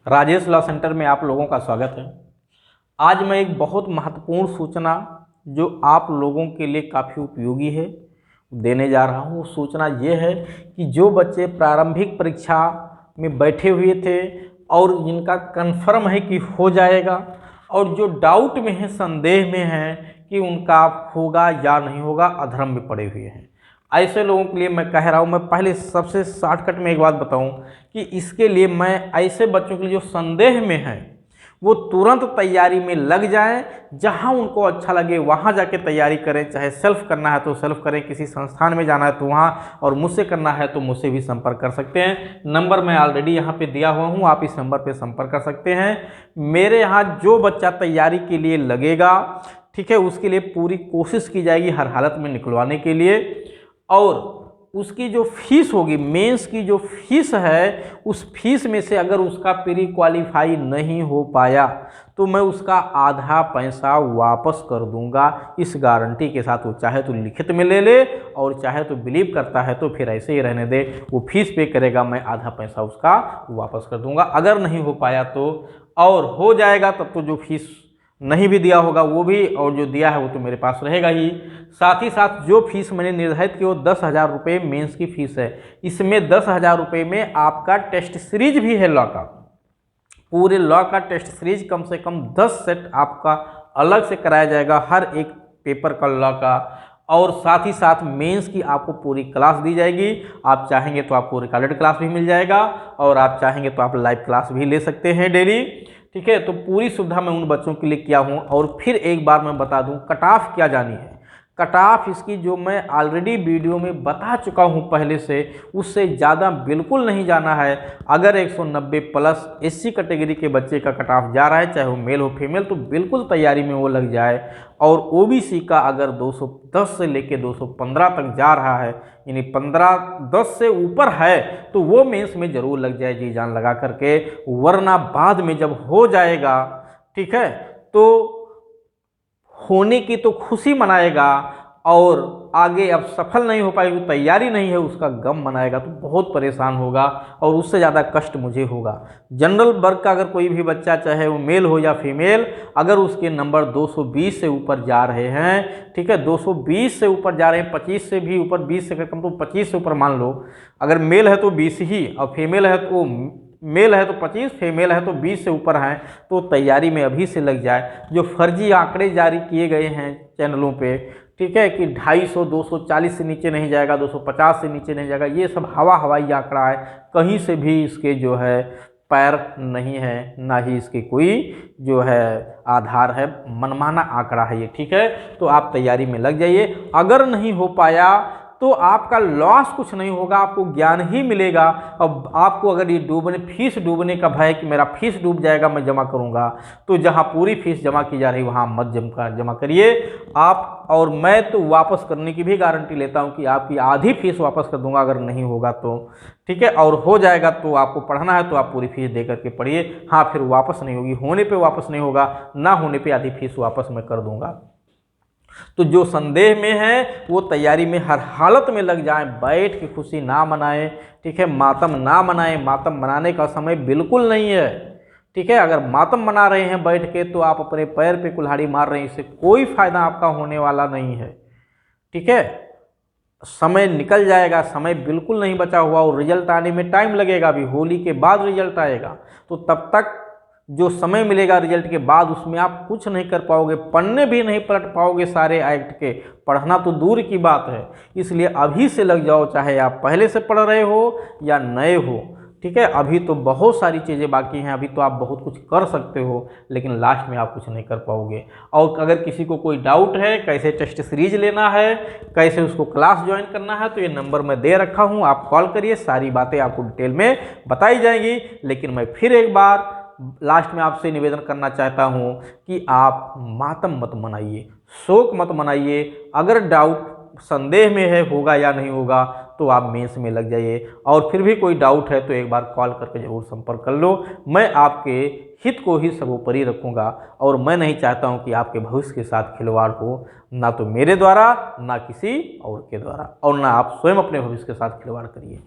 Rajesh law centre में आप लोगों का स्वागत है। आज मैं एक बहुत महत्वपूर्ण सूचना जो आप लोगों के लिए काफ़ी उपयोगी है देने जा रहा हूँ। सूचना ये है कि जो बच्चे प्रारंभिक परीक्षा में बैठे हुए थे और जिनका कन्फर्म है कि हो जाएगा और जो डाउट में है, संदेह में है कि उनका होगा या नहीं होगा, अधर्म में पड़े हुए हैं, ऐसे लोगों के लिए मैं कह रहा हूँ। मैं पहले सबसे शॉर्टकट में एक बात बताऊँ कि इसके लिए मैं ऐसे बच्चों के लिए जो संदेह में हैं वो तुरंत तैयारी में लग जाएं। जहां उनको अच्छा लगे वहां जाके तैयारी करें। चाहे सेल्फ करना है तो सेल्फ करें, किसी संस्थान में जाना है तो वहां, और मुझसे करना है तो मुझसे भी संपर्क कर सकते हैं। नंबर मैं ऑलरेडी यहाँ पे दिया हुआ हूँ, आप इस नंबर पे संपर्क कर सकते हैं। मेरे यहाँ जो बच्चा तैयारी के लिए लगेगा, ठीक है, उसके लिए पूरी कोशिश की जाएगी हर हालत में निकलवाने के लिए। और उसकी जो फीस होगी, मेंस की जो फीस है, उस फीस में से अगर उसका प्री क्वालिफाई नहीं हो पाया तो मैं उसका आधा पैसा वापस कर दूंगा, इस गारंटी के साथ। वो चाहे तो लिखित में ले ले और चाहे तो बिलीव करता है तो फिर ऐसे ही रहने दे। वो फीस पे करेगा, मैं आधा पैसा उसका वापस कर दूंगा। अगर नहीं हो पाया तो, और हो जाएगा तब तो जो फीस नहीं भी दिया होगा वो भी, और जो दिया है वो तो मेरे पास रहेगा ही। साथ ही साथ जो फीस मैंने निर्धारित की वो 10,000 रुपये मेंस की फीस है। इसमें 10,000 रुपये में आपका टेस्ट सीरीज भी है लॉ का। पूरे लॉ का टेस्ट सीरीज कम से कम 10 सेट आपका अलग से कराया जाएगा, हर एक पेपर का लॉ का। और साथ ही साथ मेंस की आपको पूरी क्लास दी जाएगी। आप चाहेंगे तो आपको रिकॉर्डेड क्लास भी मिल जाएगा और आप चाहेंगे तो आप लाइव क्लास भी ले सकते हैं डेली, ठीक है। तो पूरी सुविधा मैं उन बच्चों के लिए किया हूँ। और फिर एक बार मैं बता दूँ कट ऑफ क्या जानी है। कट ऑफ इसकी जो मैं ऑलरेडी वीडियो में बता चुका हूँ पहले से, उससे ज़्यादा बिल्कुल नहीं जाना है। अगर 190 प्लस एससी कैटेगरी के बच्चे का कट ऑफ जा रहा है, चाहे वो मेल हो फीमेल, तो बिल्कुल तैयारी में वो लग जाए। और ओबीसी का अगर 210 से लेके 215 तक जा रहा है, यानी 10 से ऊपर है, तो वो मेंस में ज़रूर लग जाए जी जान लगा करके। वरना बाद में जब हो जाएगा, ठीक है, तो होने की तो खुशी मनाएगा और आगे अब सफल नहीं हो पाएगी, तैयारी नहीं है, उसका गम मनाएगा, तो बहुत परेशान होगा और उससे ज़्यादा कष्ट मुझे होगा। जनरल वर्ग का अगर कोई भी बच्चा, चाहे वो मेल हो या फीमेल, अगर उसके नंबर 220 से ऊपर जा रहे हैं, ठीक है, 220 से ऊपर जा रहे हैं, 25 से भी ऊपर, 20 से कम तो 25 से ऊपर मान लो। अगर मेल है तो 20 ही, और फीमेल है तो मेल है तो 25, फीमेल है तो 20 से ऊपर हैं, तो तैयारी में अभी से लग जाए। जो फर्जी आंकड़े जारी किए गए हैं चैनलों पे, ठीक है, कि 250, 240 से नीचे नहीं जाएगा, 250 से नीचे नहीं जाएगा, ये सब हवाई आंकड़ा है। कहीं से भी इसके जो है पैर नहीं है, ना ही इसके कोई जो है आधार है, मनमाना आंकड़ा है ये, ठीक है। तो आप तैयारी में लग जाइए। अगर नहीं हो पाया तो आपका लॉस कुछ नहीं होगा, आपको ज्ञान ही मिलेगा। अब आपको अगर ये फीस डूबने का भय कि मेरा फीस डूब जाएगा मैं जमा करूंगा, तो जहां पूरी फीस जमा की जा रही वहां मत जमा करिए आप। और मैं तो वापस करने की भी गारंटी लेता हूं कि आपकी आधी फीस वापस कर दूंगा अगर नहीं होगा तो, ठीक है। और हो जाएगा तो आपको पढ़ना है तो आप पूरी फीस दे करके पढ़िए। हाँ, फिर वापस नहीं होगी, होने पे वापस नहीं होगा, ना होने पे आधी फीस वापस मैं कर दूंगा। तो जो संदेह में है वो तैयारी में हर हालत में लग जाएं, बैठ के खुशी ना मनाएं, ठीक है, मातम ना मनाएं। मातम मनाने का समय बिल्कुल नहीं है, ठीक है। अगर मातम मना रहे हैं बैठ के तो आप अपने पैर पे कुल्हाड़ी मार रहे हैं, इससे कोई फायदा आपका होने वाला नहीं है, ठीक है। समय निकल जाएगा, समय बिल्कुल नहीं बचा हुआ, और रिजल्ट आने में टाइम लगेगा। अभी होली के बाद रिजल्ट आएगा, तो तब तक जो समय मिलेगा रिजल्ट के बाद, उसमें आप कुछ नहीं कर पाओगे, पढ़ने भी नहीं पलट पाओगे सारे एक्ट के, पढ़ना तो दूर की बात है। इसलिए अभी से लग जाओ, चाहे आप पहले से पढ़ रहे हो या नए हो, ठीक है। अभी तो बहुत सारी चीज़ें बाकी हैं, अभी तो आप बहुत कुछ कर सकते हो, लेकिन लास्ट में आप कुछ नहीं कर पाओगे। और अगर किसी को कोई डाउट है कैसे टेस्ट सीरीज लेना है, कैसे उसको क्लास ज्वाइन करना है, तो ये नंबर मैं दे रखा हूँ, आप कॉल करिए, सारी बातें आपको डिटेल में बताई जाएंगी। लेकिन मैं फिर एक बार लास्ट में आपसे निवेदन करना चाहता हूं कि आप मातम मत मनाइए, शोक मत मनाइए। अगर डाउट, संदेह में है होगा या नहीं होगा, तो आप मेंस में लग जाइए। और फिर भी कोई डाउट है तो एक बार कॉल करके ज़रूर संपर्क कर लो। मैं आपके हित को ही सर्वोपरि रखूंगा, और मैं नहीं चाहता हूं कि आपके भविष्य के साथ खिलवाड़ हो, ना तो मेरे द्वारा, ना किसी और के द्वारा, और ना आप स्वयं अपने भविष्य के साथ खिलवाड़ करिए।